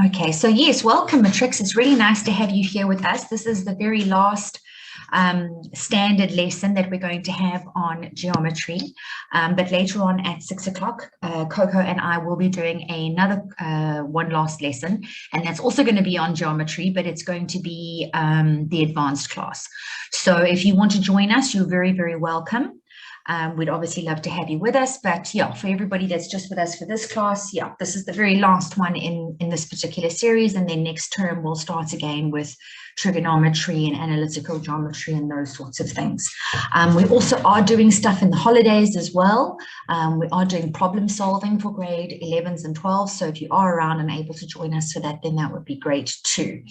Okay, so yes, welcome, Matrix. It's really nice to have you here with us. This is the very last standard lesson that we're going to have on geometry. But later on at 6 o'clock, Coco and I will be doing another one last lesson. And that's also going to be on geometry, but it's going to be the advanced class. So if you want to join us, you're very, very welcome. We'd obviously love to have you with us, but yeah, for everybody that's just with us for this class, yeah, this is the very last one in this particular series, and then next term we'll start again with trigonometry and analytical geometry and those sorts of things. We also are doing stuff in the holidays as well. We are doing problem solving for grade 11s and 12s, so if you are around and able to join us for that, then that would be great too.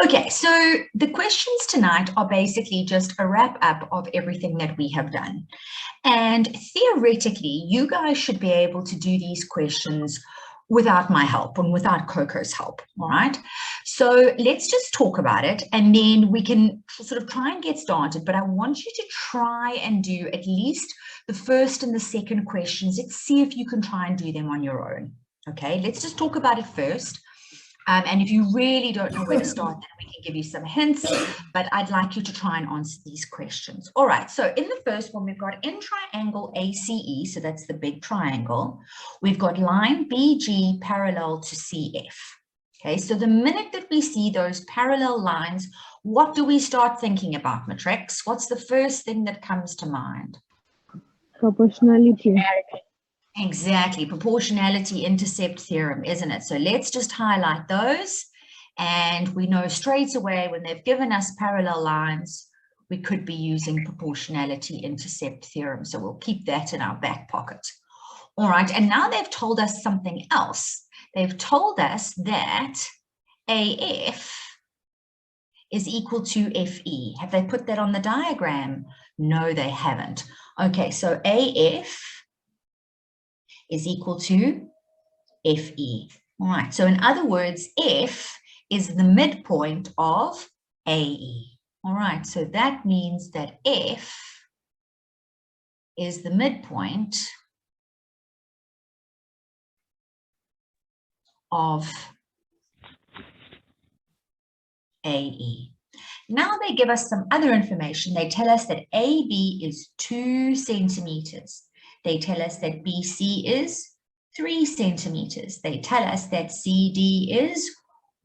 Okay, so the questions tonight are basically just a wrap up of everything that we have done. And theoretically, you guys should be able to do these questions without my help and without Coco's help, all right? So let's just talk about it and then we can sort of try and get started, but I want you to try and do at least the first and the second questions. Let's see if you can try and do them on your own, okay? Let's just talk about it first. And if you really don't know where to start, then we can give you some hints, but I'd like you to try and answer these questions. All right, so in the first one, we've got in triangle ACE, so that's the big triangle. We've got line BG parallel to CF. Okay, so the minute that we see those parallel lines, what do we start thinking about, Matrix? What's the first thing that comes to mind? Proportionality. Exactly, proportionality intercept theorem, isn't it? So let's just highlight those. And we know straight away when they've given us parallel lines, we could be using proportionality intercept theorem. So we'll keep that in our back pocket. All right, and now they've told us something else. They've told us that AF is equal to FE. Have they put that on the diagram? No, they haven't. Okay, so AF is equal to FE. All right, so in other words, F is the midpoint of AE. All right, so that means that F is the midpoint of AE. Now they give us some other information. They tell us that AB is 2 centimeters. They tell us that BC is 3 centimeters. They tell us that CD is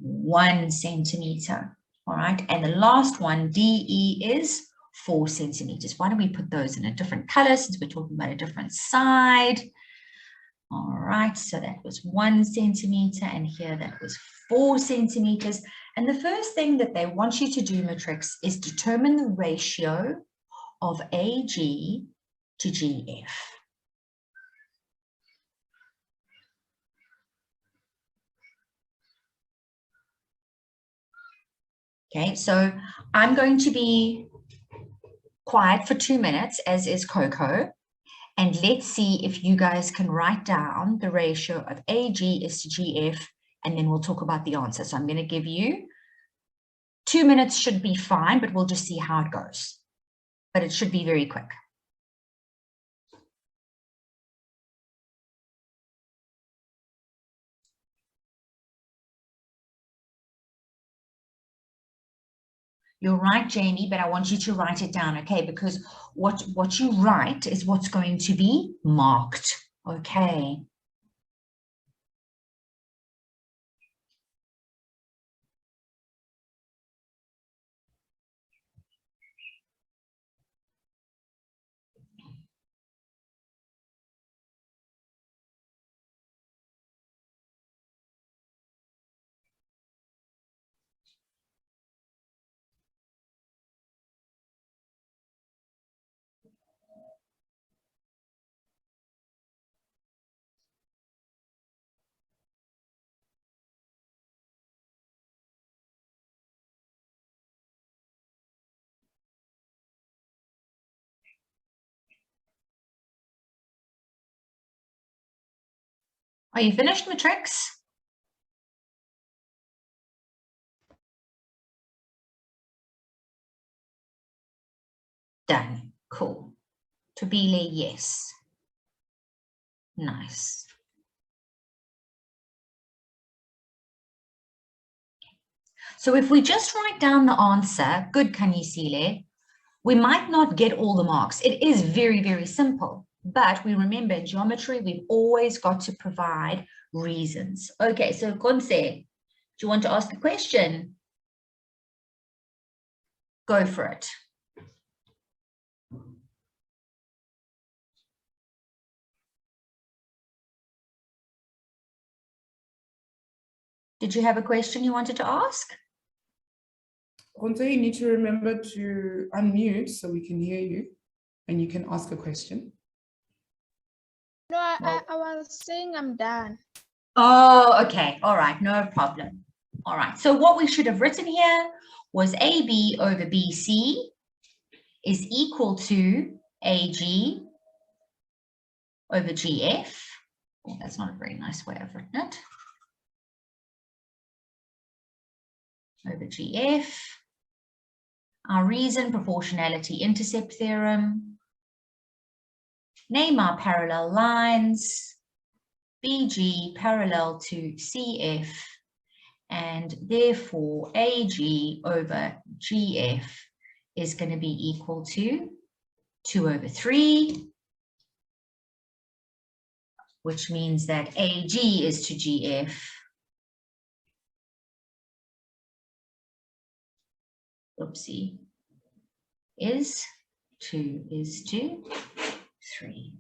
1 centimeter. All right, and the last one, DE, is 4 centimeters. Why don't we put those in a different color since we're talking about a different side? All right, so that was 1 centimeter, and here that was 4 centimeters. And the first thing that they want you to do, Matrix, is determine the ratio of AG to GF. Okay, so I'm going to be quiet for 2 minutes, as is Coco, and let's see if you guys can write down the ratio of AG is to GF, and then we'll talk about the answer. So I'm going to give you 2 minutes, should be fine, but we'll just see how it goes. But it should be very quick. You're right, Jamie, but I want you to write it down, okay? Because what you write is what's going to be marked, okay? Are you finished, Matrix? Done. Cool. Tobile, yes. Nice. So if we just write down the answer, good Kanyisile, we might not get all the marks. It is very, very simple, but we remember in geometry, we've always got to provide reasons. Okay, so Konse, do you want to ask a question? Go for it. Did you have a question you wanted to ask? Konse, you need to remember to unmute so we can hear you and you can ask a question. No, I was saying I'm done. Oh, okay. All right. No problem. All right. So what we should have written here was AB over BC is equal to AG over GF. Oh, that's not a very nice way of written it. Over GF. Our reason, proportionality intercept theorem. Name our parallel lines. BG parallel to CF. And therefore, AG over GF is going to be equal to 2 over 3. Which means that AG is to GF. Oopsie. Is to 3.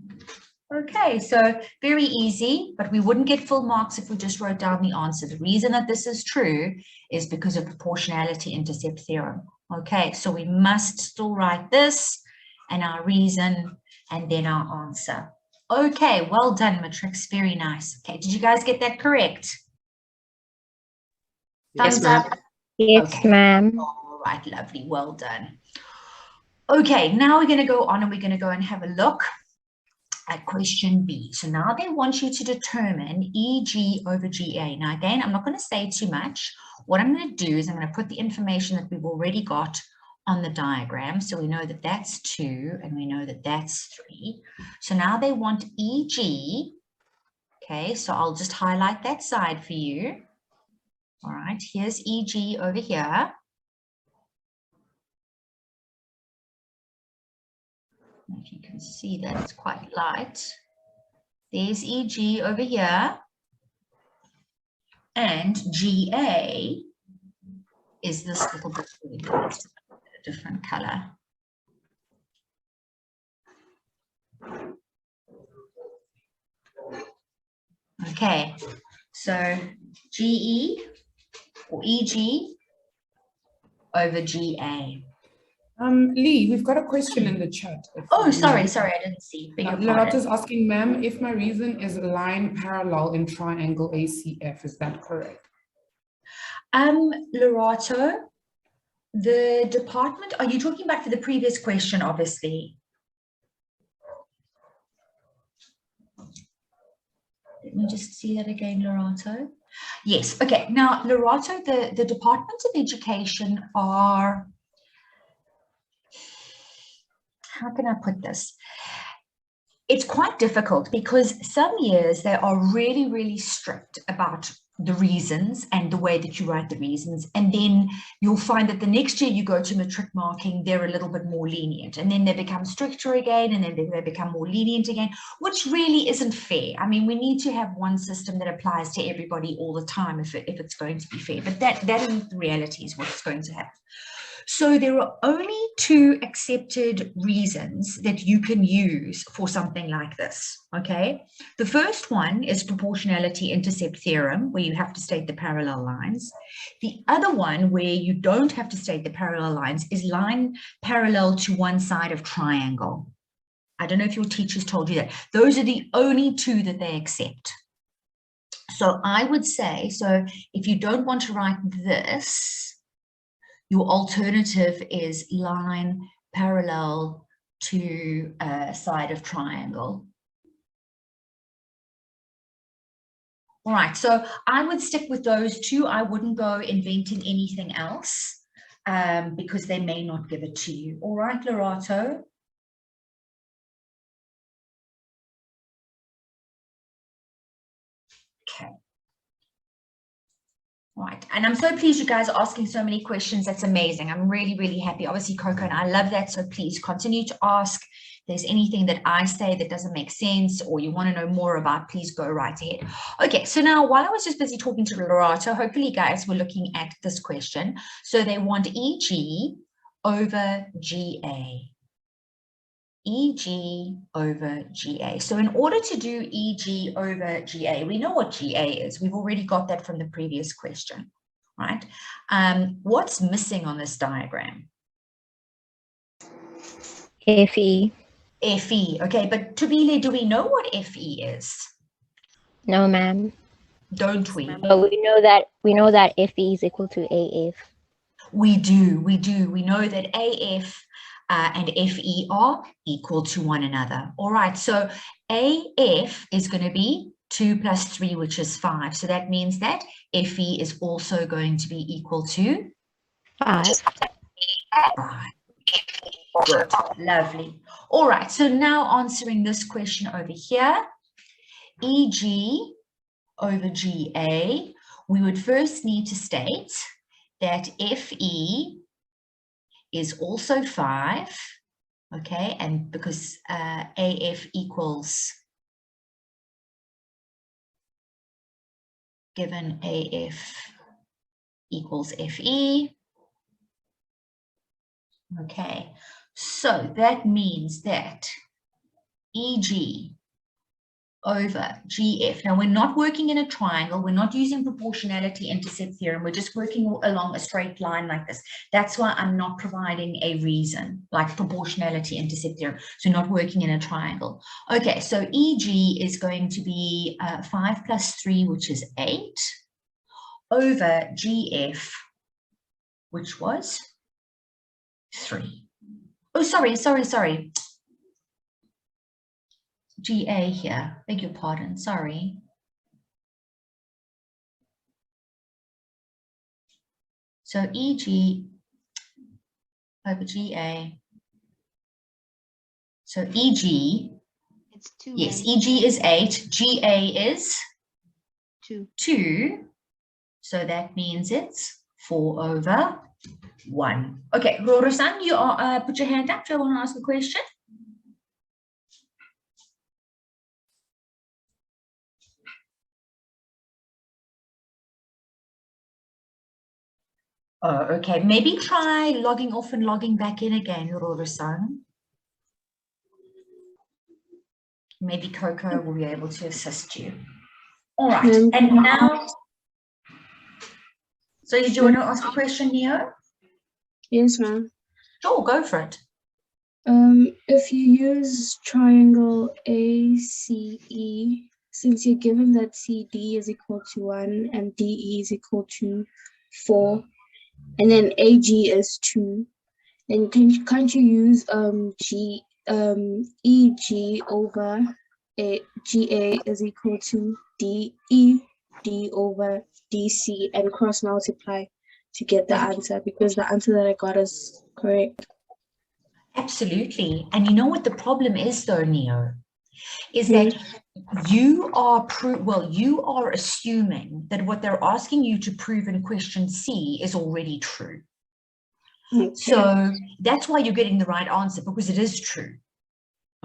Okay, so very easy, but we wouldn't get full marks if we just wrote down the answer. The reason that this is true is because of proportionality intercept theorem. Okay, so we must still write this and our reason and then our answer. Okay, well done, Matrix. Very nice. Okay, did you guys get that correct? Thumbs up. Yes, Okay. ma'am. All right, lovely. Well done. Okay, now we're going to go on and we're going to go and have a look at question B. So now they want you to determine EG over GA. Now, again, I'm not going to say too much. What I'm going to do is I'm going to put the information that we've already got on the diagram. So we know that that's 2 and we know that that's 3. So now they want EG. Okay, so I'll just highlight that side for you. All right, here's EG over here. If you can see that, it's quite light. There's EG over here. And GA is this little bit, a different color. Okay, so GE or EG over GA. Lee, we've got a question in the chat. Oh, sorry, I didn't see. Loretta's asking, ma'am, if my reason is line parallel in triangle ACF, is that correct? Lorato, the department, are you talking back to the previous question, obviously? Let me just see that again, Lorato. Yes, okay. Now, Lorato, the Department of Education are, how can I put this? It's quite difficult because some years they are really, really strict about the reasons and the way that you write the reasons. And then you'll find that the next year you go to matric marking, they're a little bit more lenient. And then they become stricter again, and then they become more lenient again, which really isn't fair. I mean, we need to have one system that applies to everybody all the time if it's going to be fair. But that isn't the reality, is what's going to happen. So there are only 2 accepted reasons that you can use for something like this, okay? The first one is proportionality intercept theorem, where you have to state the parallel lines. The other one, where you don't have to state the parallel lines, is line parallel to one side of triangle. I don't know if your teachers told you that. Those are the only 2 that they accept. So I would say, so if you don't want to write this, your alternative is line parallel to a side of triangle. All right, so I would stick with those 2. I wouldn't go inventing anything else because they may not give it to you. All right, Lorato? Okay. Right, and I'm so pleased you guys are asking so many questions. That's amazing. I'm really, really happy. Obviously, Coco and I love that. So please continue to ask. If there's anything that I say that doesn't make sense or you want to know more about, please go right ahead. Okay, so now while I was just busy talking to Lorato, hopefully you guys were looking at this question. So they want EG over GA. EG over GA. So in order to do EG over GA, we know what GA is. We've already got that from the previous question, right? What's missing on this diagram? FE. FE, okay, but Tubile, do we know what FE is? No, ma'am. Don't we? But we know that FE is equal to AF. We do. We know that AF and FE are equal to one another. All right, so AF is going to be 2 plus 3, which is 5. So that means that FE is also going to be equal to 5. 5. Good, lovely. All right, so now answering this question over here, EG over GA, we would first need to state that FE is also 5, okay, and because AF equals, given AF equals FE, okay, so that means that EG over GF. Now, we're not working in a triangle. We're not using proportionality intercept theorem. We're just working along a straight line like this. That's why I'm not providing a reason like proportionality intercept theorem. So not working in a triangle. Okay, so EG is going to be 5 plus 3, which is 8, over GF, which was 3. Oh, sorry. GA here, beg your pardon, sorry. So EG over GA. So EG, It's 2. yes, EG is 8, GA is 2. So that means it's 4 over 1. Okay, Roro-san, you are, put your hand up. Do you want to ask a question? Oh, okay. Maybe try logging off and logging back in again, Roro-san. Maybe Coco will be able to assist you. All right. And now, so did you want to ask a question, Neo? Yes, ma'am. Sure, go for it. If you use triangle ACE, since you're given that CD is equal to 1 and DE is equal to 4, and then AG is 2, then can't you use EG over GA is equal to DE D over DC and cross multiply to get the answer, because the answer that I got is correct. Absolutely. And you know what the problem is though, Neo, is that you are assuming that what they're asking you to prove in question C is already true. Okay. So that's why you're getting the right answer, because it is true.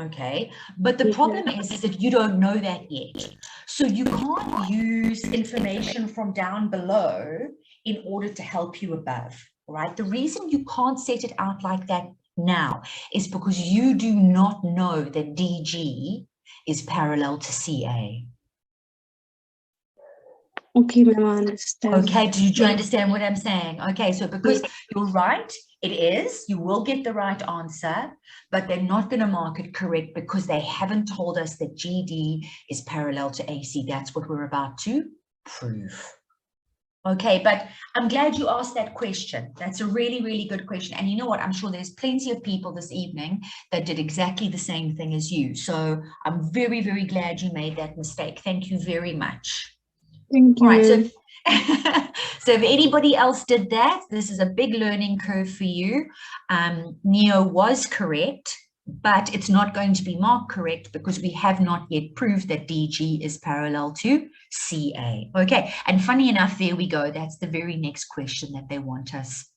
Okay, but the problem is that you don't know that yet. So you can't use information from down below in order to help you above, right? The reason you can't set it out like that now is because you do not know that DG is parallel to CA. Okay, ma'am, I understand. Okay, do you understand what I'm saying? Okay, so because you're right, it is, you will get the right answer, but they're not going to mark it correct because they haven't told us that GD is parallel to AC. That's what we're about to prove. Okay, but I'm glad you asked that question. That's a really, really good question. And you know what? I'm sure there's plenty of people this evening that did exactly the same thing as you. So I'm very, very glad you made that mistake. Thank you very much. Thank you. All right, so, so if anybody else did that, this is a big learning curve for you. Neo was correct. but it's not going to be marked correct because we have not yet proved that DG is parallel to CA. Okay, and funny enough, there we go. That's the very next question that they want us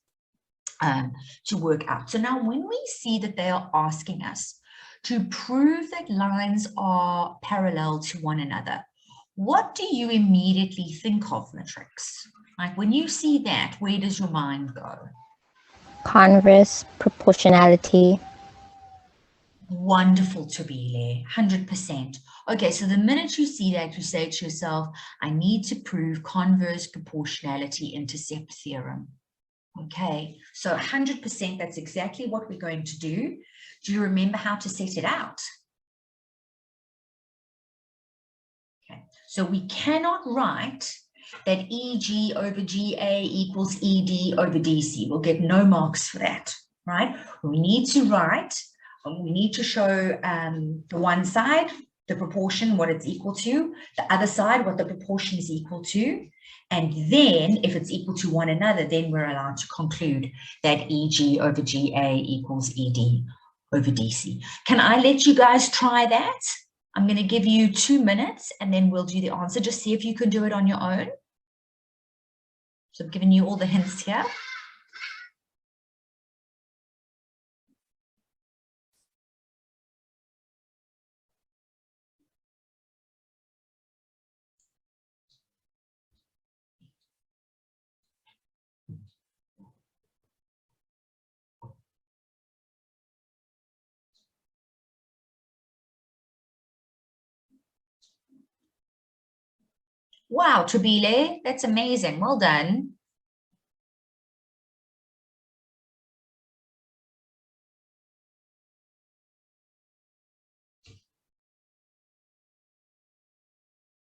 to work out. So now when we see that they are asking us to prove that lines are parallel to one another, what do you immediately think of, Matrix? Like when you see that, where does your mind go? Converse, proportionality. Wonderful, Tobile, 100%. Okay, so the minute you see that, you say to yourself, I need to prove converse proportionality intercept theorem. Okay, so 100%, that's exactly what we're going to do. Do you remember how to set it out? Okay, so we cannot write that EG over GA equals ED over DC. We'll get no marks for that, right? We need to write, we need to show the one side, the proportion, what it's equal to, the other side, what the proportion is equal to, and then if it's equal to one another, then we're allowed to conclude that EG over GA equals ED over DC. Can I let you guys try that? I'm going to give you 2 minutes and then we'll do the answer. Just see if you can do it on your own. So I'm giving you all the hints here. Wow, Tobile, that's amazing. Well done.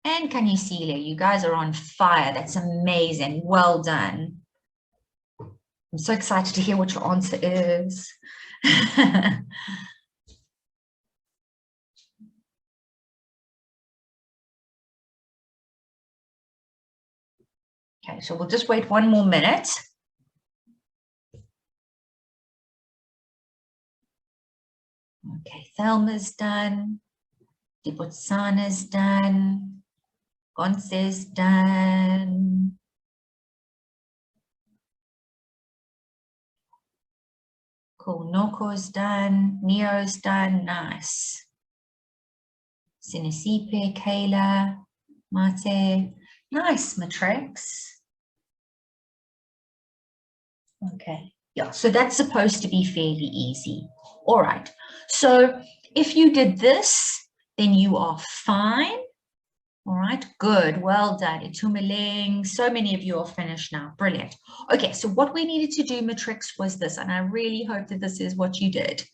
And Kanisile, you guys are on fire. That's amazing. Well done. I'm so excited to hear what your answer is. Okay, so we'll just wait 1 more minute. Okay, Thelma's done. Dibotsana's done. Gonce's done. Cool, Noko's done. Neo's done. Nice. Sinisipe, Kayla, Mate. Nice, Matrix. Okay, yeah, so that's supposed to be fairly easy. All right, so if you did this, then you are fine. All right, good, well done. Itumeleng, so many of you are finished now, brilliant. Okay, so what we needed to do, Matrix, was this, and I really hope that this is what you did.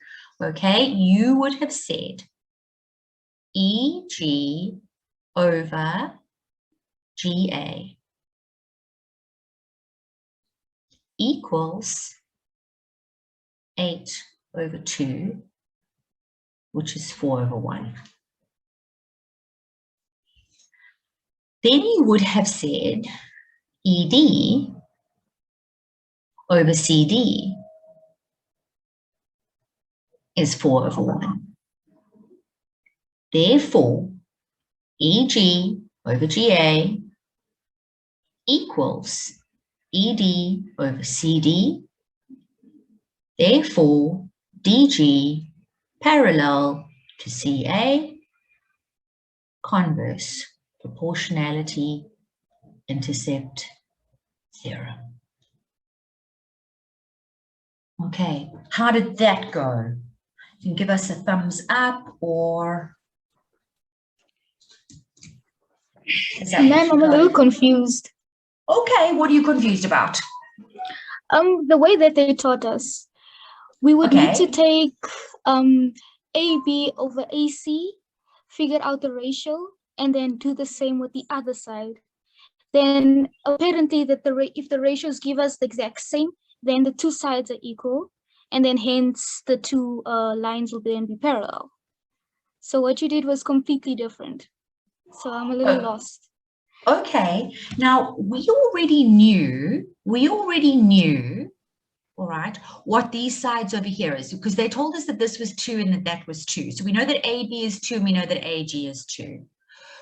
Okay, you would have said EG over GA equals 8 over 2, which is 4 over 1. Then you would have said ED over CD is 4 over 1. Therefore, EG over GA equals ED over CD. Therefore, DG parallel to CA, converse proportionality intercept theorem. Okay, how did that go? You can give us a thumbs up or... Ma'am, I'm a little confused. Okay, what are you confused about? The way that they taught us, we would need to take AB over AC, figure out the ratio, and then do the same with the other side. Then apparently that if the ratios give us the exact same, then the two sides are equal, and then hence the two lines will then be parallel. So what you did was completely different. So I'm a little lost. Okay, now we already knew all right, what these sides over here is, because they told us that this was 2 and that that was 2. So we know that AB is 2 and we know that AG is 2.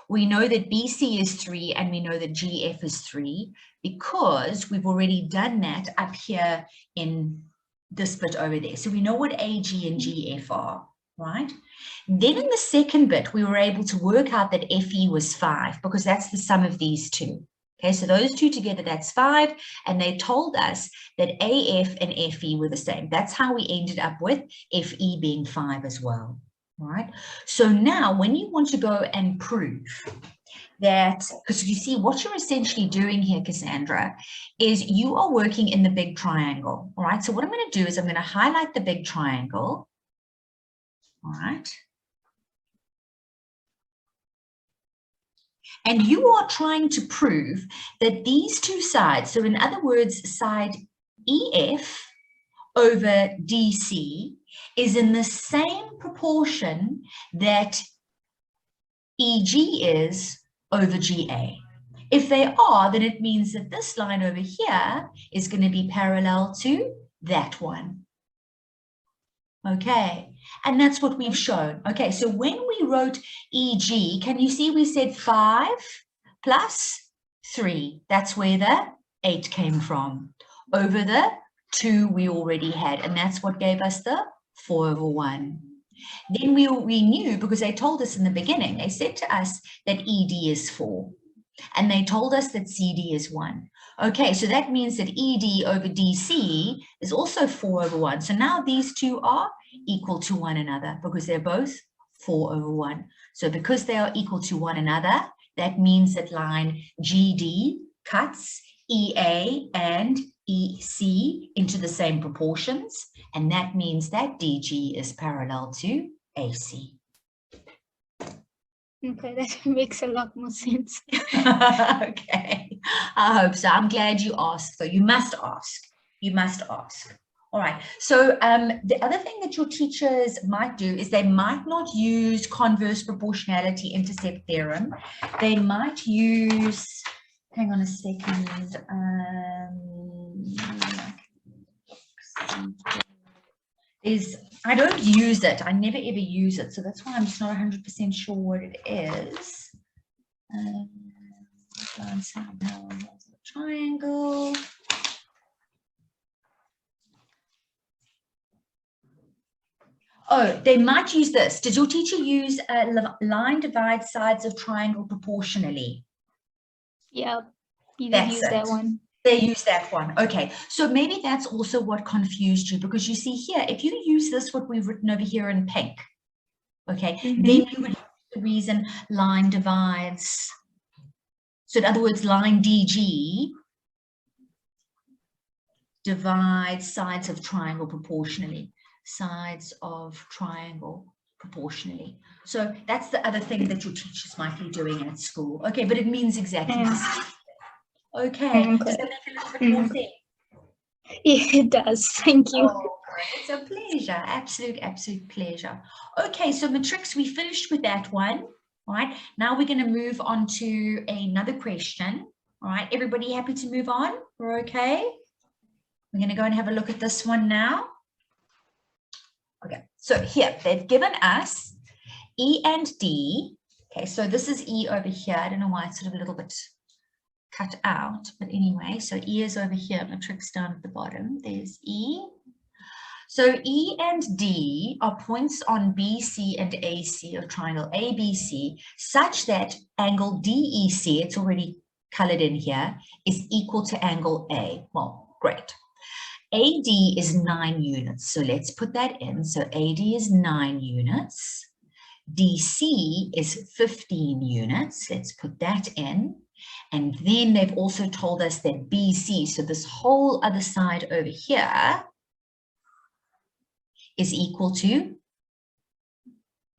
We know that BC is 3 and we know that GF is 3 because we've already done that up here in this bit over there. So we know what AG and GF are, right? Then in the second bit, we were able to work out that FE was 5 because that's the sum of these two. Okay, so those two together, that's 5. And they told us that AF and FE were the same. That's how we ended up with FE being 5 as well. All right. So now when you want to go and prove that, because you see what you're essentially doing here, Cassandra, is you are working in the big triangle. All right. So what I'm going to do is I'm going to highlight the big triangle. All right. And you are trying to prove that these two sides, so in other words, side EF over DC is in the same proportion that EG is over GA. If they are, then it means that this line over here is going to be parallel to that one. Okay, and that's what we've shown. Okay, so when we wrote EG, can you see we said 5 plus 3? That's where the 8 came from. Over the 2 we already had, and that's what gave us the 4 over 1. Then we knew, because they told us in the beginning, they said to us that ED is 4, and they told us that CD is 1. Okay, so that means that ED over DC is also 4 over 1. So now these two are equal to one another because they're both 4 over 1. So because they are equal to one another, that means that line GD cuts EA and EC into the same proportions, and that means that DG is parallel to AC. Okay, that makes a lot more sense. Okay, I hope so. I'm glad you asked, though. You must ask. You must ask. All right. So the other thing that your teachers might do is they might not use converse proportionality intercept theorem. They might use, hang on a second. I don't use it. I never ever use it. So that's why I'm just not 100% sure what it is. Triangle. Oh, they might use this. Did your teacher use line divides sides of triangle proportionally? Yeah, you That's use that one. They use that one. Okay, so maybe that's also what confused you, because you see here, if you use this, what we've written over here in pink, okay, then you would use the reason line divides. So in other words, line DG divides sides of triangle proportionally. Sides of triangle proportionally. So that's the other thing that your teachers might be doing at school. Okay, but it means exactly the same. Okay, does that make a little bit more sense? Yeah, it does. Thank you. Oh, it's a pleasure. Absolute pleasure. Okay, so matrix, we finished with that one. All right, now we're going to move on to another question. All right, everybody happy to move on? We're okay? We're going to go and have a look at this one now. Okay, so here they've given us E and D. Okay, so this is E over here. I don't know why it's sort of a little bit cut out, but anyway, so E is over here, matrix down at the bottom. There's E. So E and D are points on BC and AC of triangle ABC, such that angle DEC, it's already colored in here, is equal to angle A. Well, great. AD is 9 units, so let's put that in. So AD is 9 units. DC is 15 units. Let's put that in. And then they've also told us that BC, so this whole other side over here, is equal to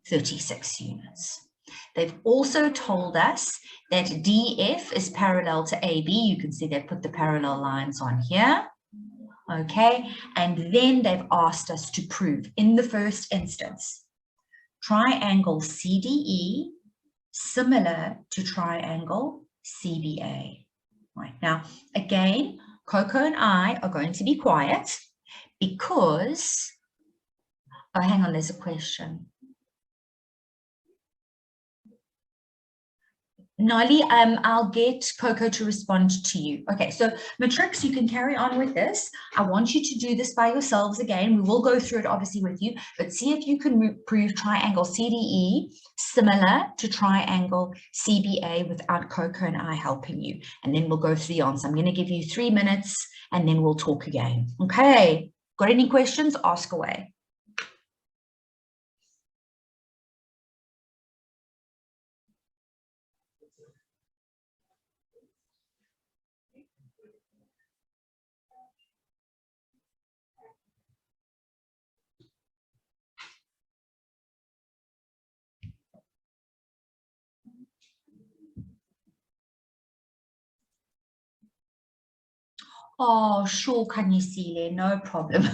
36 units. They've also told us that DF is parallel to AB. You can see they've put the parallel lines on here. Okay, and then they've asked us to prove in the first instance triangle CDE similar to triangle CBA. Right, now again, Coco and I are going to be quiet, because, oh, hang on, there's a question. Nali, I'll get Coco to respond to you. Okay, so Matrix, you can carry on with this. I want you to do this by yourselves again. We will go through it obviously with you, but see if you can prove triangle CDE similar to triangle CBA without Coco and I helping you. And then we'll go through the answer. I'm going to give you 3 minutes and then we'll talk again. Okay, got any questions? Ask away. Oh, sure, Kanyisile, no problem.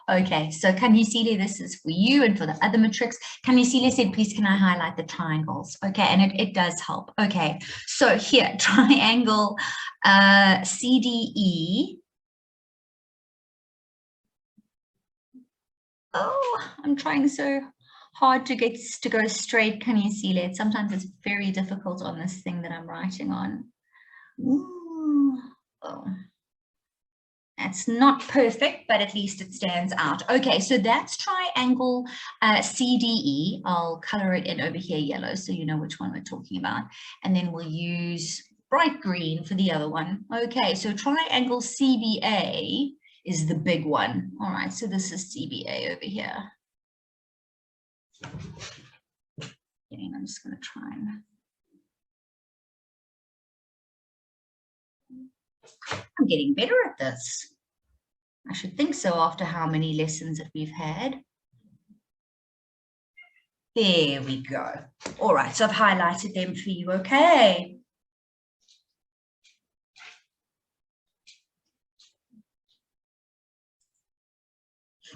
Okay, so Kanyisile, this is for you and for the other matrix. Kanyisile said, please, can I highlight the triangles? Okay, and it does help. Okay, so here, triangle CDE. Oh, I'm trying so hard to get to go straight, Kanyisile. Sometimes it's very difficult on this thing that I'm writing on. Ooh. Oh. That's not perfect, but at least it stands out. Okay, so that's triangle CDE. I'll color it in over here yellow so you know which one we're talking about. And then we'll use bright green for the other one. Okay, so triangle CBA is the big one. All right, so this is CBA over here. I'm just going to try and... I'm getting better at this. I should think so after how many lessons that we've had. There we go. All right, so I've highlighted them for you, okay?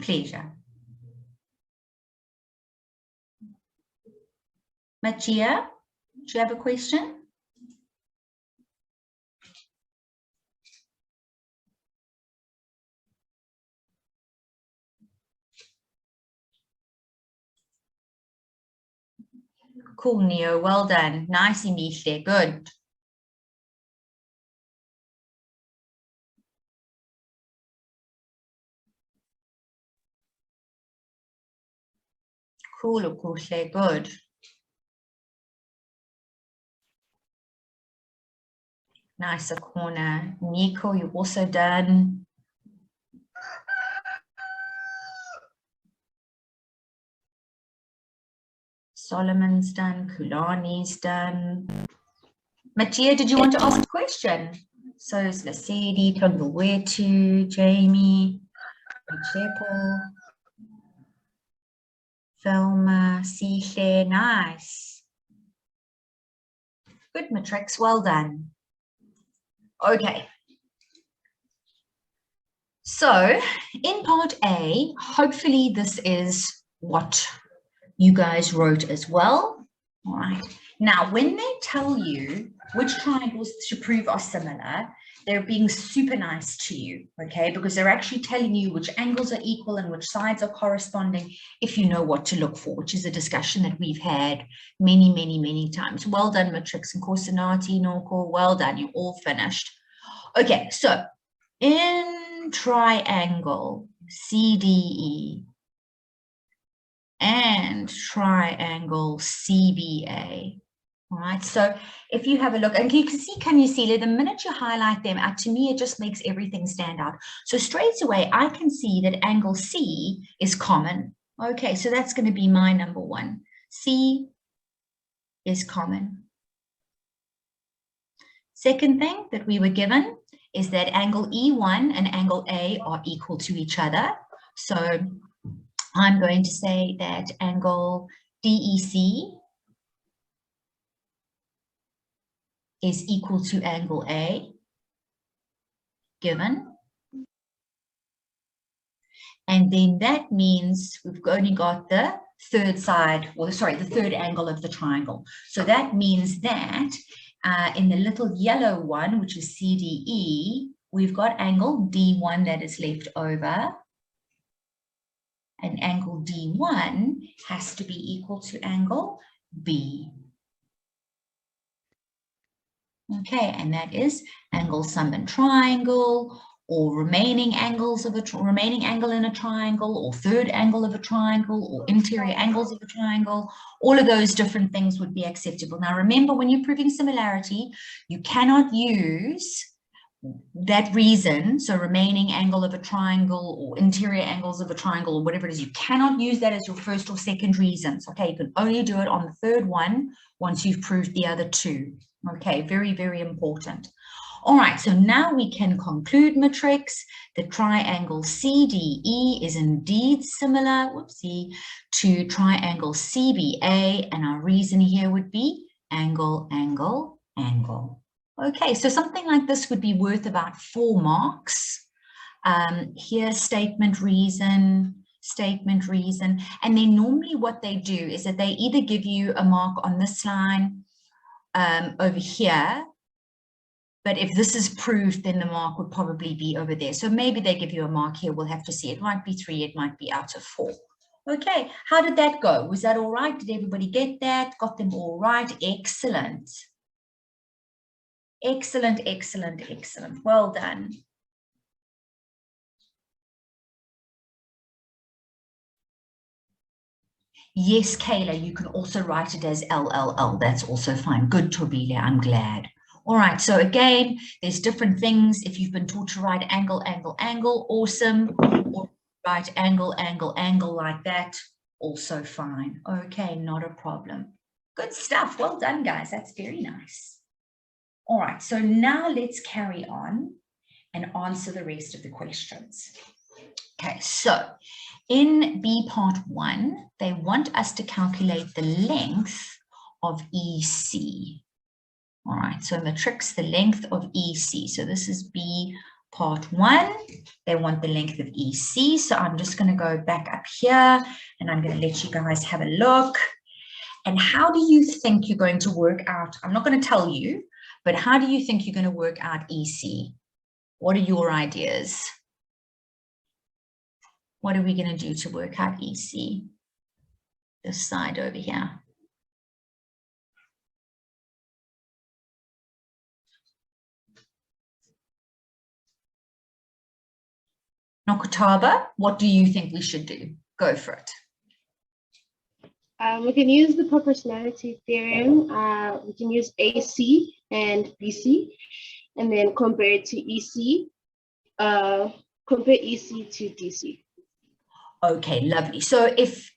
Pleasure. Machia, do you have a question? Cool, Neo. Well done. Nice, Emihle. Good. Cool, Ukuhle. Good. Nice, Akona. Nico, you've also done. Solomon's done. Kulani's done. Machia, did you want to ask a question? So it's Lasidi, Tondowetu, Jamie, Machepo, Velma, Sihle. Nice. Good, Matrix. Well done. Okay. So in part A, hopefully this is what you guys wrote as well. All right. Now, when they tell you which triangles to prove are similar, they're being super nice to you, okay? Because they're actually telling you which angles are equal and which sides are corresponding if you know what to look for, which is a discussion that we've had many, many, many times. Well done, Matrix and Corsinati, Norco. Well done. You're all finished. Okay, so in triangle CDE and triangle CBA. All right, so if you have a look, and you can see, can you see, the minute you highlight them, to me, it just makes everything stand out. So straight away, I can see that angle C is common. Okay, so that's going to be my number one. C is common. Second thing that we were given is that angle E1 and angle A are equal to each other. So I'm going to say that angle DEC is equal to angle A, given. And then that means we've only got the third side, or sorry, the third angle of the triangle. So that means that in the little yellow one, which is CDE, we've got angle D1 that is left over. And angle D1 has to be equal to angle B. Okay, and that is angle sum and triangle, or remaining angles of a remaining angle in a triangle, or third angle of a triangle, or interior angles of a triangle. All of those different things would be acceptable. Now remember, when you're proving similarity, you cannot use that reason, so remaining angle of a triangle or interior angles of a triangle or whatever it is, you cannot use that as your first or second reasons. Okay, you can only do it on the third one once you've proved the other two. Okay, very, very important. All right, so now we can conclude, matrix. The triangle CDE is indeed similar, whoopsie, to triangle CBA, and our reason here would be angle, angle, angle. Okay, so something like this would be worth about 4 marks. Here, statement, reason, and then normally what they do is that they either give you a mark on this line over here, but if this is proved, then the mark would probably be over there. So maybe they give you a mark here. We'll have to see. It might be 3, it might be out of 4. Okay, how did that go? Was that all right? Did everybody get that? Got them all right? Excellent. Excellent, excellent, excellent. Well done. Yes, Kayla, you can also write it as LLL. That's also fine. Good, Torbile, I'm glad. All right, so again, there's different things. If you've been taught to write angle, angle, angle, awesome. Or write angle, angle, angle like that, also fine. Okay, not a problem. Good stuff. Well done, guys. That's very nice. All right, so now let's carry on and answer the rest of the questions. Okay, so in B part 1, they want us to calculate the length of EC. All right, so matrix, the length of EC. So this is B part 1. They want the length of EC. So I'm just going to go back up here and I'm going to let you guys have a look. And how do you think you're going to work out? I'm not going to tell you, but how do you think you're going to work out EC? What are your ideas? What are we going to do to work out EC? This side over here. Nokutaba, what do you think we should do? Go for it. We can use the proportionality theorem. We can use AC and BC, and then compare it to EC. Compare EC to DC. Okay, lovely. So if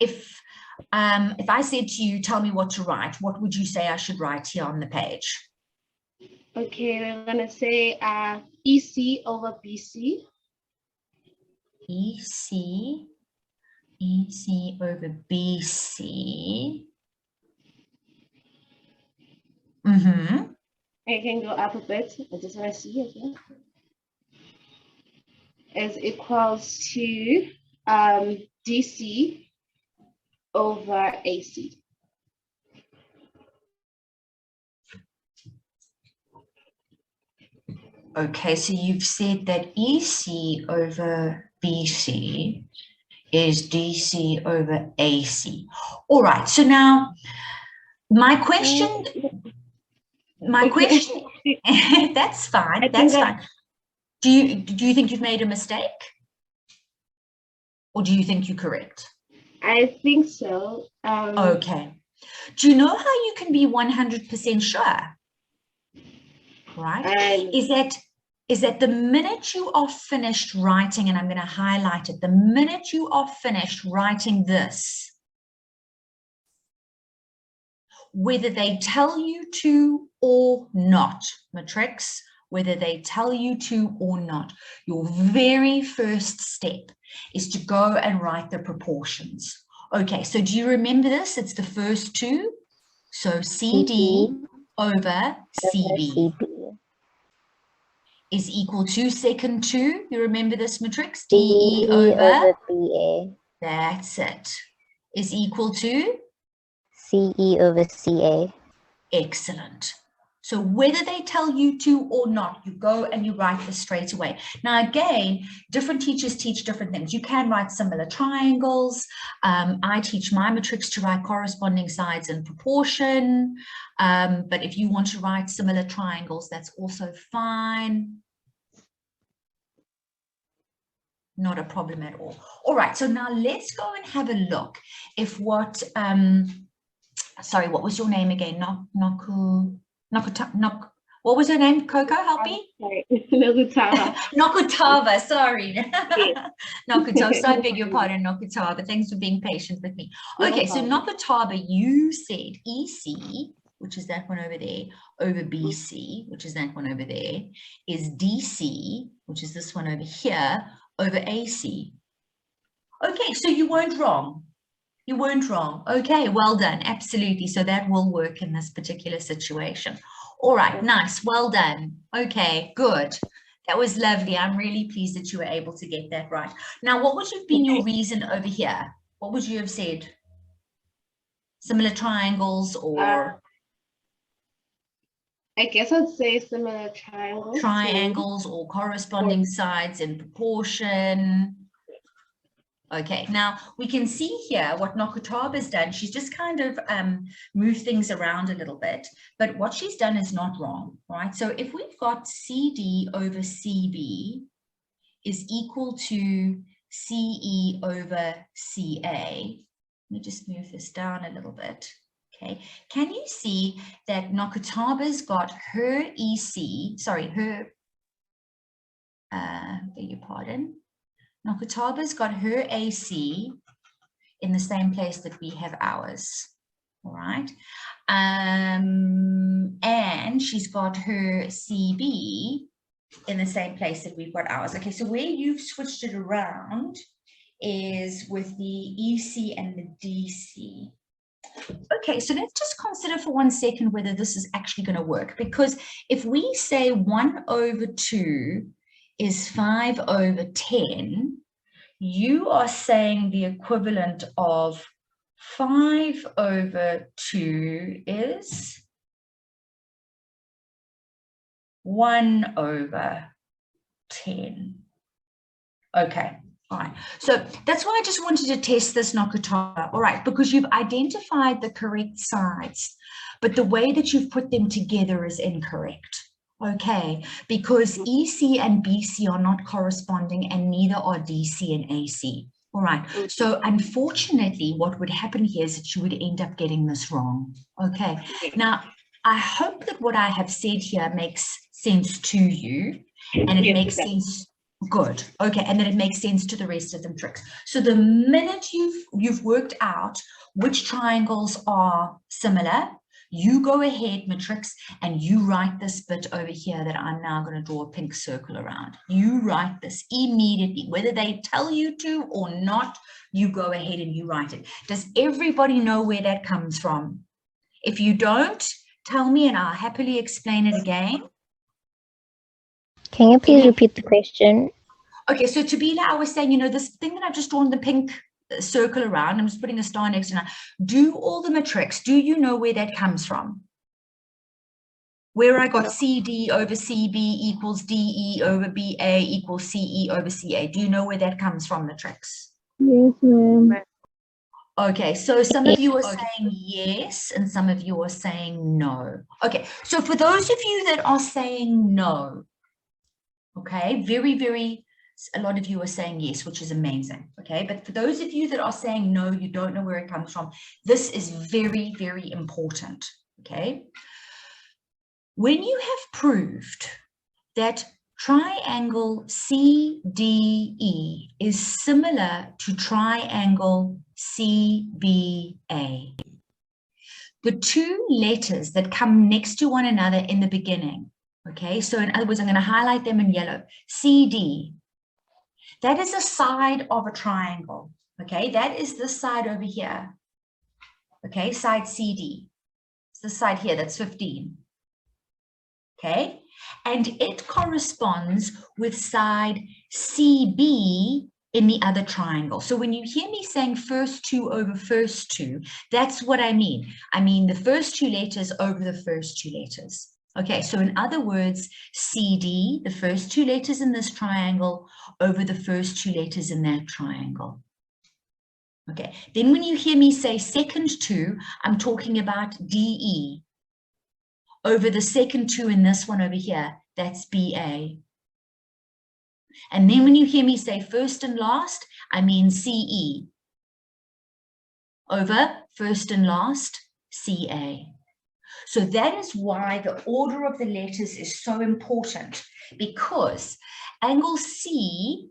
I said to you, tell me what to write, what would you say I should write here on the page? Okay, we're gonna say EC over BC. EC over BC. Mm-hmm. I can go up a bit. I just want to see it. Yeah? Is equals to DC over AC. Okay, so you've said that EC over BC is DC over AC. All right, so now my question, that's fine, that's fine. Do you think you've made a mistake? Or do you think you're correct? I think so. Okay. Do you know how you can be 100% sure? Right? Is that the minute you are finished writing, and I'm going to highlight it, the minute you are finished writing this, whether they tell you to or not, matrix, whether they tell you to or not, your very first step is to go and write the proportions. Okay, so do you remember this? It's the first two. So CD over CB is equal to second 2. You remember this matrix? DE over BA. That's it. Is equal to CE over CA. Excellent. So whether they tell you to or not, you go and you write this straight away. Now, again, different teachers teach different things. You can write similar triangles. I teach my matrix to write corresponding sides in proportion. But if you want to write similar triangles, that's also fine. Not a problem at all. All right, so now let's go and have a look if what, sorry, what was your name again? What was her name? Coco, help me? Sorry, Nokutava. Nokutava, sorry. Yes. Nokutava, so I beg your pardon, Nokutava. Thanks for being patient with me. Okay, so Nokutava, you said EC, which is that one over there, over BC, which is that one over there, is DC, which is this one over here, over AC. Okay, so you weren't wrong. You weren't wrong. Okay, well done. Absolutely. So that will work in this particular situation. All right, nice. Well done. Okay, good. That was lovely. I'm really pleased that you were able to get that right. Now, what would have been your reason over here? What would you have said? Similar triangles or? I guess I'd say similar triangles. Triangles or corresponding sides in proportion. Okay, now we can see here what Nokutava has done. She's just kind of moved things around a little bit, but what she's done is not wrong, right? So if we've got CD over CB is equal to CE over CA, let me just move this down a little bit. Okay, can you see that Nokutava's got her EC, sorry, her, beg your pardon, Nokutava's got her AC in the same place that we have ours, all right? And she's got her CB in the same place that we've got ours. Okay, so where you've switched it around is with the EC and the DC. Okay, so let's just consider for 1 second whether this is actually going to work, because if we say 1 over 2 is 5 over 10, you are saying the equivalent of 5 over 2 is 1 over 10. Okay. All right, so that's why I just wanted to test this Nokutava, all right, because you've identified the correct sides, but the way that you've put them together is incorrect, okay, because EC and BC are not corresponding and neither are DC and AC, all right, so unfortunately what would happen here is that you would end up getting this wrong, okay. Now, I hope that what I have said here makes sense to you, and it makes sense. Good. Okay, and then it makes sense to the rest of the tricks. So the minute you've worked out which triangles are similar, you go ahead, matrix, and you write this bit over here that I'm now going to draw a pink circle around. You write this immediately, whether they tell you to or not, you go ahead and you write it. Does everybody know where that comes from? If you don't, tell me and I'll happily explain it again. Can you please repeat the question? Okay, so Tabila, I was saying, you know, this thing that I've just drawn the pink circle around, I'm just putting a star next to it. Do all the matrix, do you know where that comes from? Where I got CD over CB equals DE over BA equals CE over CA. Do you know where that comes from, matrix? Yes, ma'am. Okay, so some of you are saying yes, and some of you are saying no. Okay, so for those of you that are saying no, okay, a lot of you are saying yes, which is amazing, okay? But for those of you that are saying no, you don't know where it comes from, this is very, very important, okay? When you have proved that triangle CDE is similar to triangle CBA, the two letters that come next to one another in the beginning, okay? So in other words, I'm going to highlight them in yellow. CD. That is a side of a triangle, okay? That is this side over here, okay? Side CD. It's this side here, that's 15, okay? And it corresponds with side CB in the other triangle. So when you hear me saying first two over first two, that's what I mean. I mean the first two letters over the first two letters, Okay, so in other words, CD, the first two letters in this triangle over the first two letters in that triangle. Okay, then when you hear me say second two, I'm talking about DE. Over the second two in this one over here, that's BA. And then when you hear me say first and last, I mean CE. Over first and last, CA. So that is why the order of the letters is so important, because angle C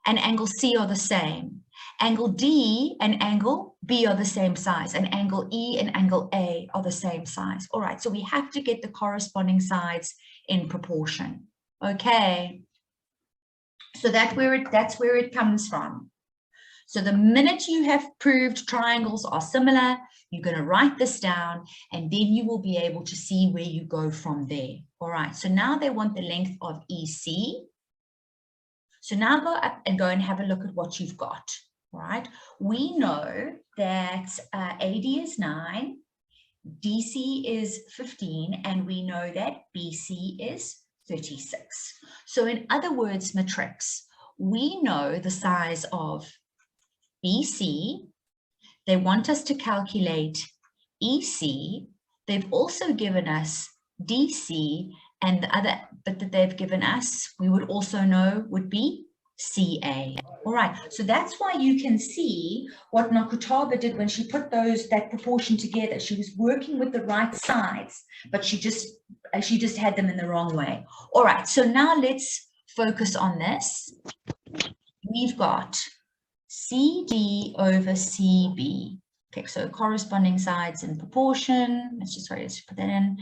and angle C are the same. Angle D and angle B are the same size, and angle E and angle A are the same size. All right, so we have to get the corresponding sides in proportion. Okay. So that's where it comes from. So the minute you have proved triangles are similar, you're going to write this down, and then you will be able to see where you go from there. All right, so now they want the length of EC. So now go up and go and have a look at what you've got. All right, we know that AD is 9, DC is 15, and we know that BC is 36. So in other words, matrix, we know the size of BC. They want us to calculate EC. They've also given us DC, and the other bit that they've given us, we would also know would be CA. All right, so that's why you can see what Nakutaba did when she put that proportion together. She was working with the right sides, but she just had them in the wrong way. All right, so now let's focus on this. We've got CD over CB. Okay, so corresponding sides in proportion. Let's put that in.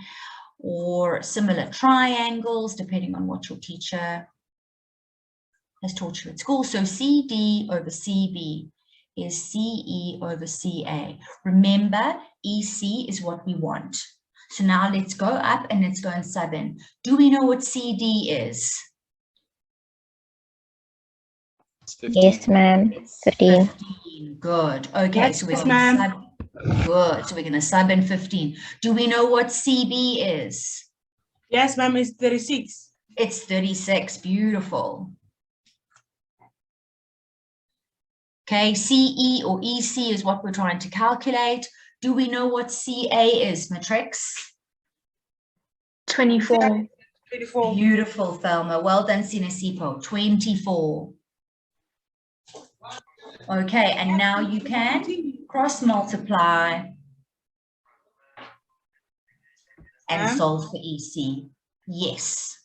Or similar triangles, depending on what your teacher has taught you at school. So CD over CB is CE over CA. Remember, EC is what we want. So now let's go up and let's go and sub in. Do we know what CD is? Yes, ma'am. 15. 15. Good. Okay, Yes, so we're ma'am. going to sub. Good. So we're going to sub in 15. Do we know what CB is? Yes, ma'am, it's 36. It's 36. Beautiful. Okay, CE or EC is what we're trying to calculate. Do we know what CA is, Matrix? 24. 24. Beautiful, Thelma. Well done, Sinasipo. 24. Okay, and now you can cross multiply and solve for EC. Yes.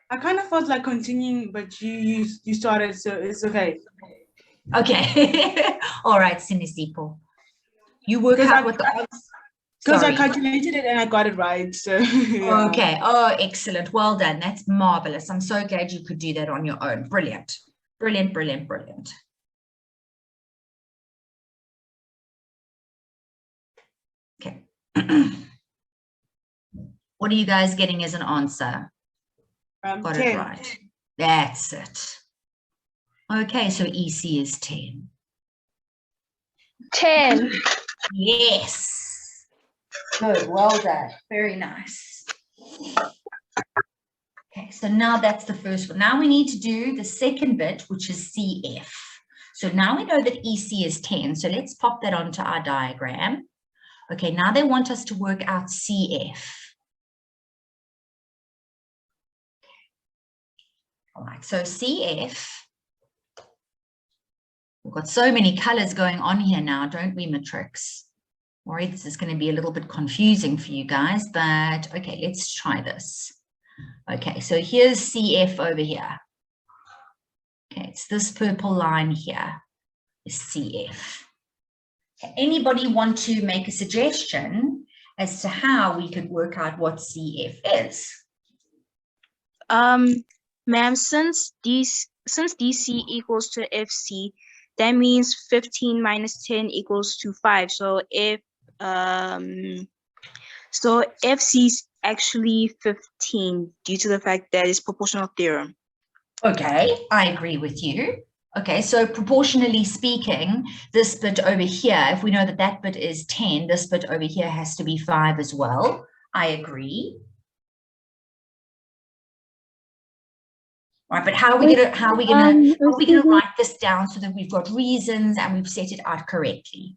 I kind of felt like continuing, but you started, so it's okay. Okay. All right, Sinasipo. You work out what the... Because I calculated it and I got it right. So yeah. Okay. Oh, excellent. Well done. That's marvelous. I'm so glad you could do that on your own. Brilliant. Brilliant, brilliant, brilliant. Okay. What are you guys getting as an answer? Got 10. it right. That's it. Okay, so EC is 10. 10. Yes. Good, well done. Very nice. Okay, so now that's the first one. Now we need to do the second bit, which is CF. So now we know that EC is 10. So let's pop that onto our diagram. Okay, now they want us to work out CF. All right, so CF. We've got so many colors going on here now, don't we, Matrix? Worry, this is going to be a little bit confusing for you guys, but okay, let's try this. Okay, so here's CF over here. Okay, it's this purple line here is CF. Anybody want to make a suggestion as to how we could work out what CF is? Ma'am, since DC equals to FC, that means 15 minus 10 equals to 5. So if FC is actually 15 due to the fact that it's proportional theorem. Okay, I agree with you. Okay, so proportionally speaking, this bit over here, if we know that that bit is 10, this bit over here has to be 5 as well. I agree. Right, but how are we gonna write this down so that we've got reasons and we've set it out correctly?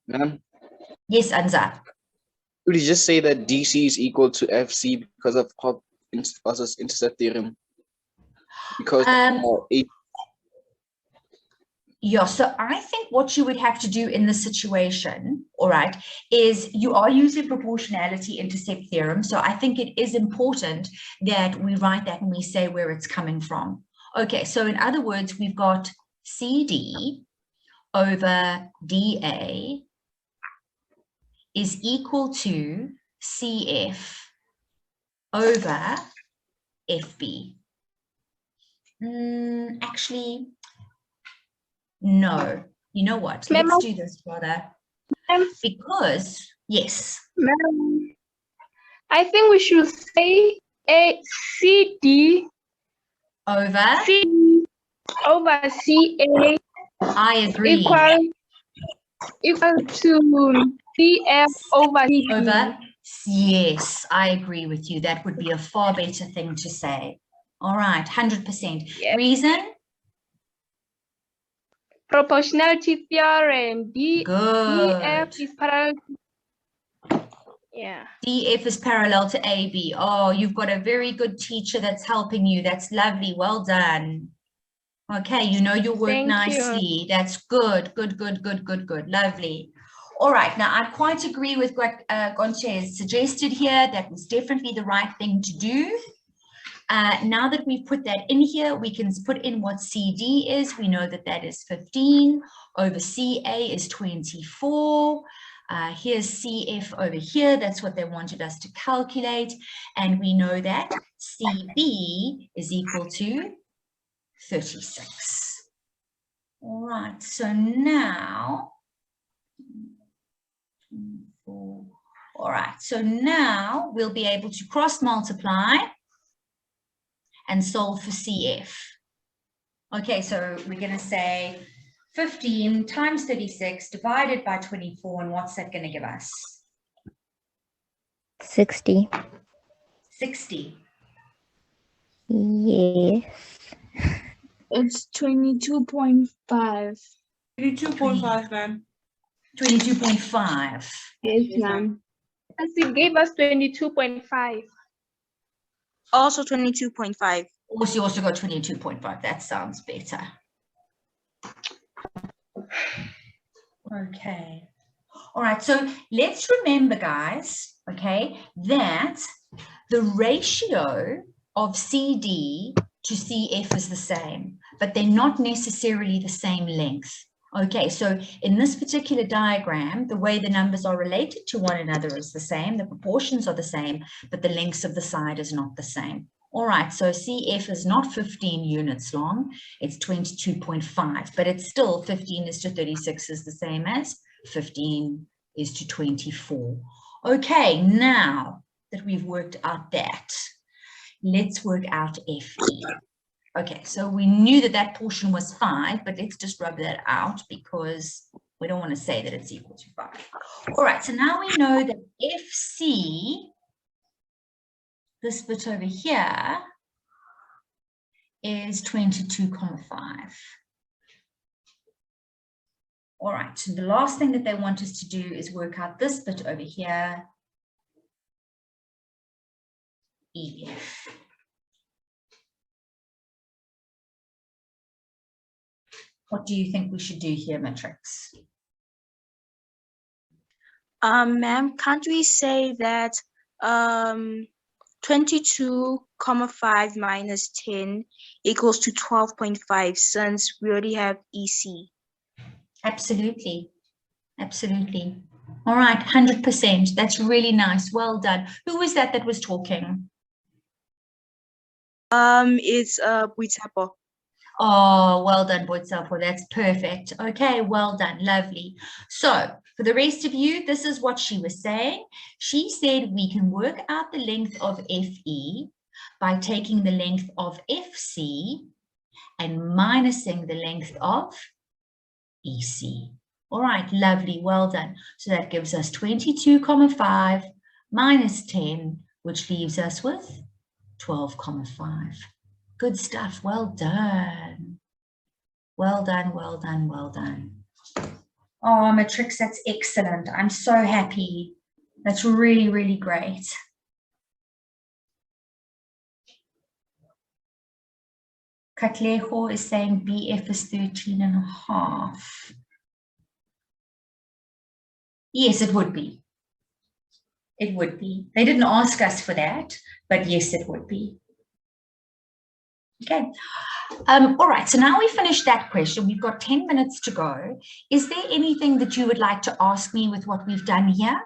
Ma'am, Yes, Anza. could you just say that DC is equal to FC because of Hop versus intercept theorem? Because Yeah, so I think what you would have to do in this situation, all right, is you are using proportionality intercept theorem. So I think it is important that we write that and we say where it's coming from. Okay, so in other words, we've got CD over DA is equal to CF over FB. Actually, no. You know what? Let's do this, brother. Because, yes. I think we should say a CD Over? C over CA I agree. equal to CF over CD. Over? Yes, I agree with you. That would be a far better thing to say. All right, 100%. Yes. Reason? Proportionality theorem. Good. DF is parallel. Yeah. DF is parallel to AB. Oh, you've got a very good teacher that's helping you. That's lovely. Well done. Okay, you know your work nicely. That's good. Good. Lovely. All right, now I quite agree with what Gonche has suggested here. That was definitely the right thing to do. Now that we've put that in here, we can put in what CD is. We know that that is 15 over CA is 24. Here's CF over here. That's what they wanted us to calculate. And we know that CB is equal to 36. All right, so now, all right, so now we'll be able to cross multiply and solve for CF. Okay, so we're going to say 15 times 36 divided by 24, and what's that going to give us? 60. 60. Yes. It's 22.5. 22.5, ma'am. 22.5. Yes, ma'am. As it gave us 22.5. Also 22.5. Also, you also got 22.5. That sounds better. Okay. All right. So let's remember, guys, okay, that the ratio of CD to CF is the same, but they're not necessarily the same length. Okay, so in this particular diagram, the way the numbers are related to one another is the same, the proportions are the same, but the lengths of the side is not the same. All right, so CF is not 15 units long, it's 22.5, but it's still 15 is to 36 is the same as 15 is to 24. Okay, now that we've worked out that, let's work out FE. Okay, so we knew that that portion was 5, but let's just rub that out because we don't want to say that it's equal to 5. All right, so now we know that FC, this bit over here, is 22.5. All right, so the last thing that they want us to do is work out this bit over here, EF. What do you think we should do here, Matrix? Ma'am, can't we say that 22.5 minus 10 equals to 12.5 since we already have EC? Absolutely. Absolutely. All right, 100%. That's really nice. Well done. Who was that was talking? It's Watobe. Oh, well done, Watobe. That's perfect. Okay, well done. Lovely. So for the rest of you, this is what she was saying. She said we can work out the length of FE by taking the length of FC and minusing the length of EC. All right, lovely, well done. So that gives us 22,5 minus 10, which leaves us with 12,5. Good stuff, well done. Well done, well done, well done. Oh, Matrix, that's excellent. I'm so happy. That's really, really great. Katleho is saying BF is 13.5. Yes, it would be. It would be. They didn't ask us for that, but yes, it would be. Okay. All right, so now we finished that question. We've got 10 minutes to go. Is there anything that you would like to ask me with what we've done here?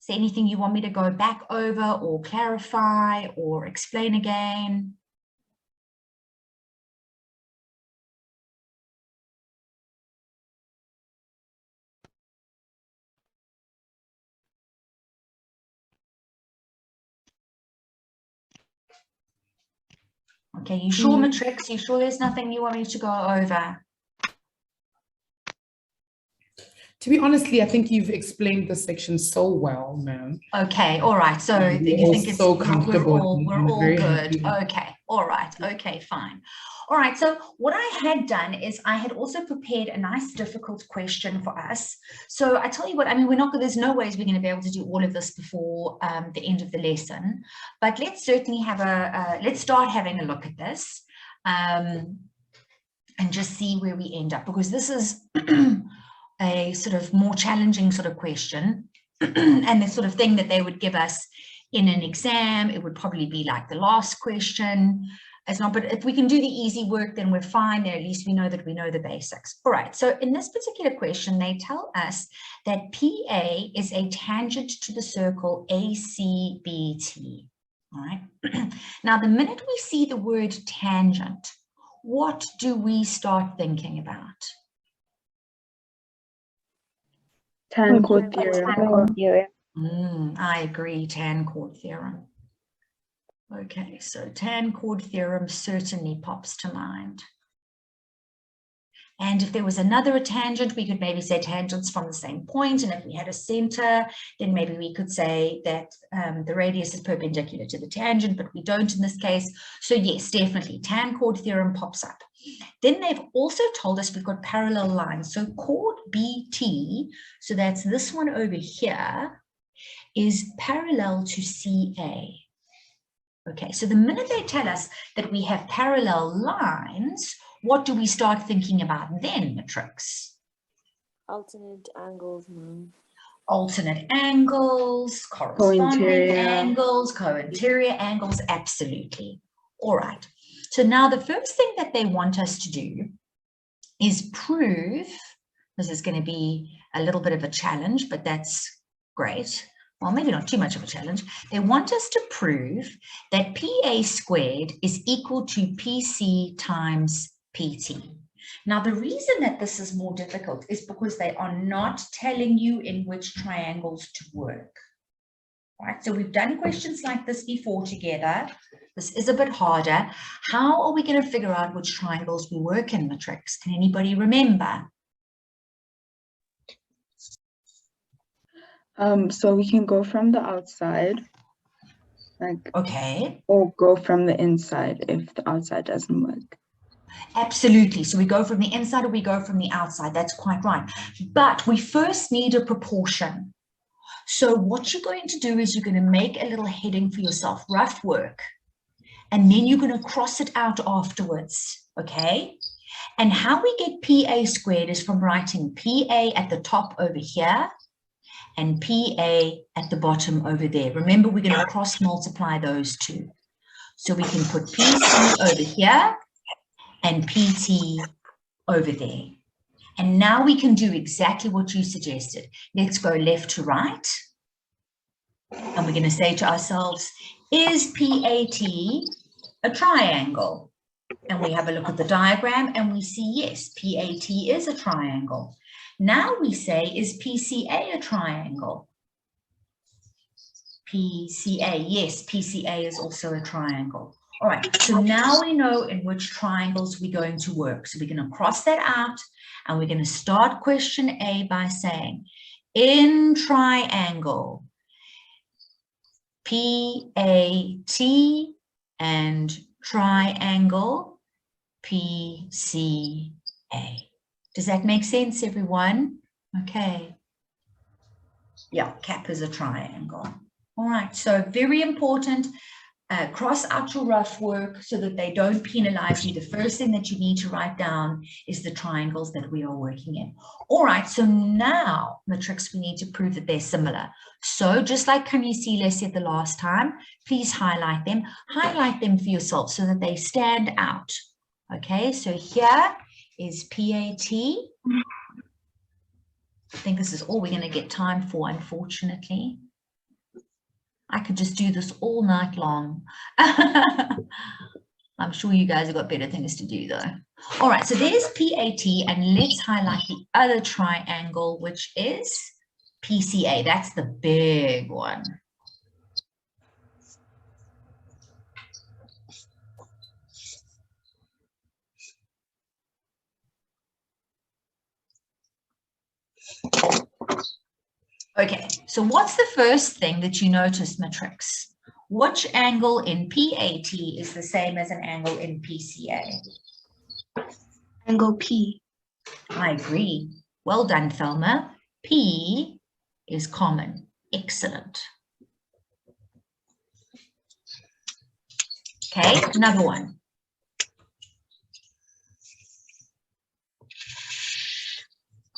Is there anything you want me to go back over or clarify or explain again? Okay, you sure, Matrix? You sure there's nothing you want me to go over? To be honestly, I think you've explained the section so well, ma'am. Okay, all right. So you think it's so comfortable. we're all very good. happy. Okay, all right. Okay, fine. All right. So what I had done is I had also prepared a nice difficult question for us. So I tell you what, I mean, there's no ways we're going to be able to do all of this before the end of the lesson, but let's certainly have let's start having a look at this and just see where we end up, because this is a sort of more challenging sort of question and the sort of thing that they would give us in an exam. It would probably be like the last question. But if we can do the easy work, then we're fine. Then at least we know that we know the basics. All right, so in this particular question, they tell us that PA is a tangent to the circle ACBT. All right, now the minute we see the word tangent, what do we start thinking about? Tan chord theorem. I agree, tan chord theorem. Okay, so tan chord theorem certainly pops to mind. And if there was another tangent, we could maybe say tangents from the same point. And if we had a center, then maybe we could say that the radius is perpendicular to the tangent, but we don't in this case. So yes, definitely tan chord theorem pops up. Then they've also told us we've got parallel lines. So chord BT, so that's this one over here, is parallel to CA. Okay, so the minute they tell us that we have parallel lines, what do we start thinking about then, Matrix? Alternate angles, ma'am. Alternate angles, corresponding angles, co-interior angles, absolutely. All right. So now the first thing that they want us to do is prove, this is going to be a little bit of a challenge, but that's great. Well, maybe not too much of a challenge. They want us to prove that PA squared is equal to PC times PT. Now, the reason that this is more difficult is because they are not telling you in which triangles to work. Right? So we've done questions like this before together. This is a bit harder. How are we going to figure out which triangles we work in, Matrix? Can anybody remember? So we can go from the outside, like, okay, or go from the inside if the outside doesn't work. Absolutely. So we go from the inside or we go from the outside. That's quite right. But we first need a proportion. So what you're going to do is you're going to make a little heading for yourself, rough work, and then you're going to cross it out afterwards. Okay. And how we get PA squared is from writing PA at the top over here and PA at the bottom over there. Remember, we're going to cross multiply those two. So we can put PC over here and PT over there. And now we can do exactly what you suggested. Let's go left to right. And we're going to say to ourselves, is PAT a triangle? And we have a look at the diagram and we see, yes, PAT is a triangle. Now we say, is PCA a triangle? PCA, yes, PCA is also a triangle. All right, so now we know in which triangles we're going to work. So we're going to cross that out, and we're going to start question A by saying, in triangle PAT and triangle PCA. Does that make sense, everyone? Okay. Yeah, CAP is a triangle. All right, so very important. Cross out your rough work so that they don't penalize you. The first thing that you need to write down is the triangles that we are working in. All right, so now, matrix, we need to prove that they're similar. So just like Kamisile said the last time, please highlight them. Highlight them for yourself so that they stand out. Okay, so here is PAT. I think this is all we're going to get time for, unfortunately. I could just do this all night long. I'm sure you guys have got better things to do though. All right, so there's PAT, and let's highlight the other triangle, which is PCA. That's the big one. Okay, so what's the first thing that you notice, matrix? Which angle in PAT is the same as an angle in PCA? Angle P. I agree. Well done, Thelma. P is common. Excellent. Okay, another one.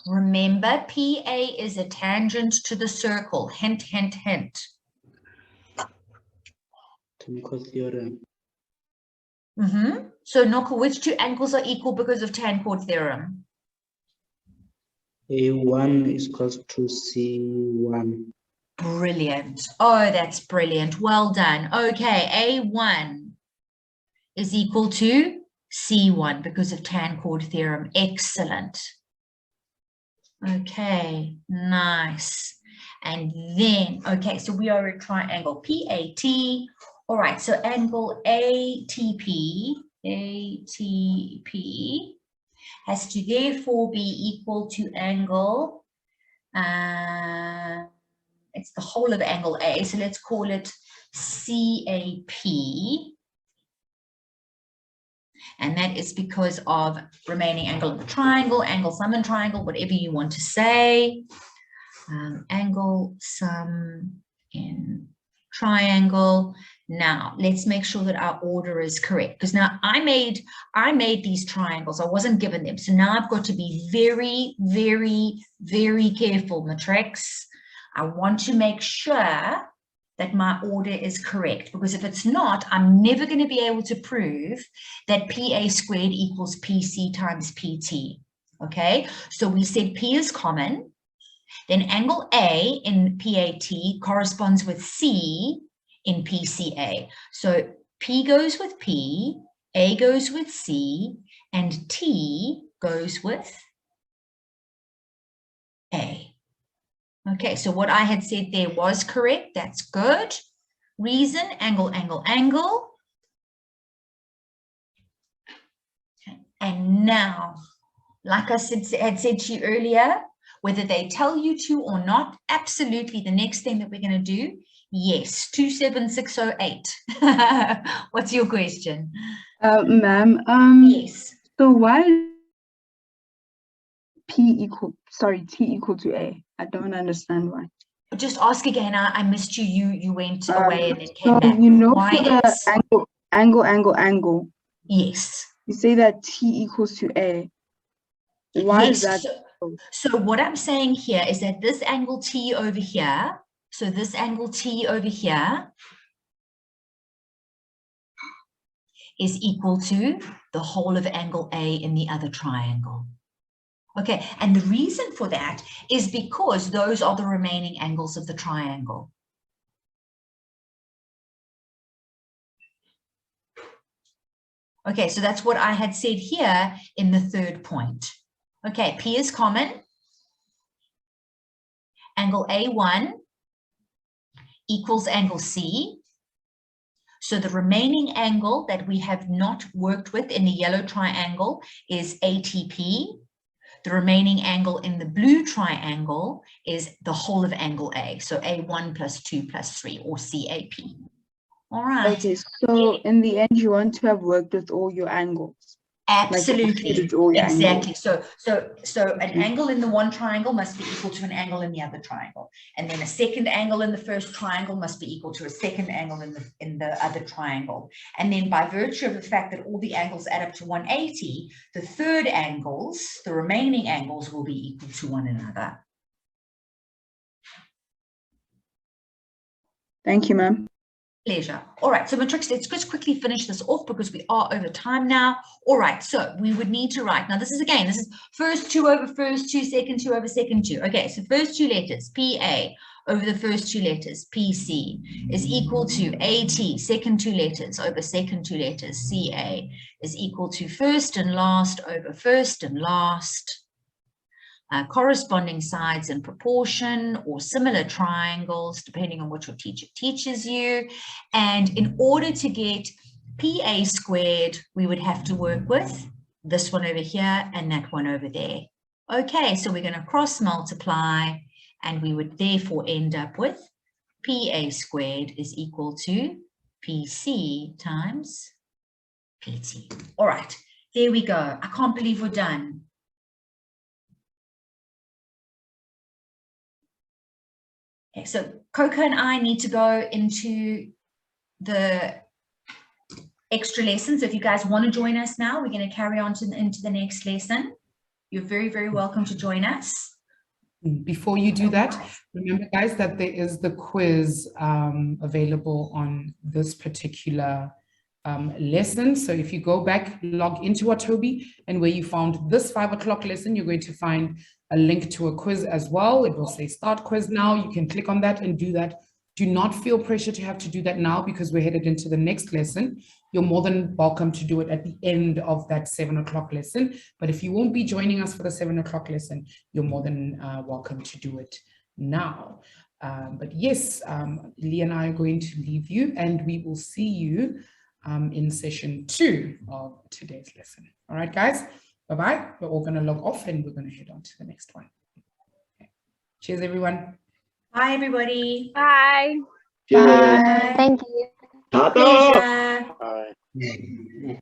Remember, PA is a tangent to the circle. Hint, hint, hint. Theorem. So, Noka, which two angles are equal because of tan chord theorem? A1 is equal to C1. Brilliant. Oh, that's brilliant. Well done. Okay, A1 is equal to C1 because of tan chord theorem. Excellent. Okay, nice. And then, okay, so we are a triangle PAT. All right, so angle ATP has to therefore be equal to angle, it's the whole of angle A, so let's call it CAP. And that is because of remaining angle of the triangle, angle sum and triangle, whatever you want to say. Angle sum in triangle. Now, let's make sure that our order is correct. Because now I made these triangles. I wasn't given them. So now I've got to be very, very, very careful, matrix. I want to make sure that my order is correct, because if it's not, I'm never going to be able to prove that PA squared equals PC times PT. Okay, so we said P is common, then angle A in PAT corresponds with C in PCA. So P goes with P, A goes with C, and T goes with A. Okay, so what I had said there was correct. That's good. Reason, angle, angle, angle. Okay. And now, like I had said to you earlier, whether they tell you to or not, absolutely the next thing that we're going to do, yes, 27608. What's your question? Ma'am, yes. So why T equal to A? I don't understand why. Just ask again. I missed you. You went away and then came so back. You know, why for the is angle. Yes. You say that T equals to A. Why is that? So what I'm saying here is that this angle T over here, so this angle T over here is equal to the whole of angle A in the other triangle. Okay, and the reason for that is because those are the remaining angles of the triangle. Okay, so that's what I had said here in the third point. Okay, P is common. Angle A1 equals angle C. So the remaining angle that we have not worked with in the yellow triangle is ATP. The remaining angle in the blue triangle is the whole of angle A. So A1 plus 2 plus 3, or CAP. All right. Okay, so in the end, you want to have worked with all your angles. Absolutely. Like all your Exactly. angles. So an angle in the one triangle must be equal to an angle in the other triangle. And then a second angle in the first triangle must be equal to a second angle in the other triangle. And then by virtue of the fact that all the angles add up to 180, the third angles, the remaining angles, will be equal to one another. Thank you, ma'am. Pleasure. All right, so Matrix, let's just quickly finish this off because we are over time now. All right, so we would need to write, now this is first 2 over first 2, second 2 over second 2. Okay, so first 2 letters, PA, over the first 2 letters, PC, is equal to AT, second 2 letters over second 2 letters, CA, is equal to first and last over first and last. Corresponding sides in proportion or similar triangles, depending on what your teacher teaches you. And in order to get PA squared, we would have to work with this one over here and that one over there. Okay, so we're going to cross multiply, and we would therefore end up with PA squared is equal to PC times PT. All right, there we go. I can't believe we're done. Okay, so Coco and I need to go into the extra lesson. So if you guys want to join us now, we're going to carry on into the next lesson. You're very, very welcome to join us. Before you do that, remember, guys, that there is the quiz available on this particular lesson. So if you go back, log into Watobe, and where you found this 5 o'clock lesson, you're going to find a link to a quiz as well. It will say start quiz now. You can click on that and do that. Do not feel pressure to have to do that now because we're headed into the next lesson. You're more than welcome to do it at the end of that 7 o'clock lesson. But if you won't be joining us for the 7 o'clock lesson, you're more than welcome to do it now. But yes, Lee and I are going to leave you, and we will see you in session 2 of today's lesson. All right, guys, bye-bye. We're all going to log off and we're going to head on to the next one. Okay. Cheers, everyone. Bye, everybody. Bye. Bye. Thank you. Pleasure. Bye.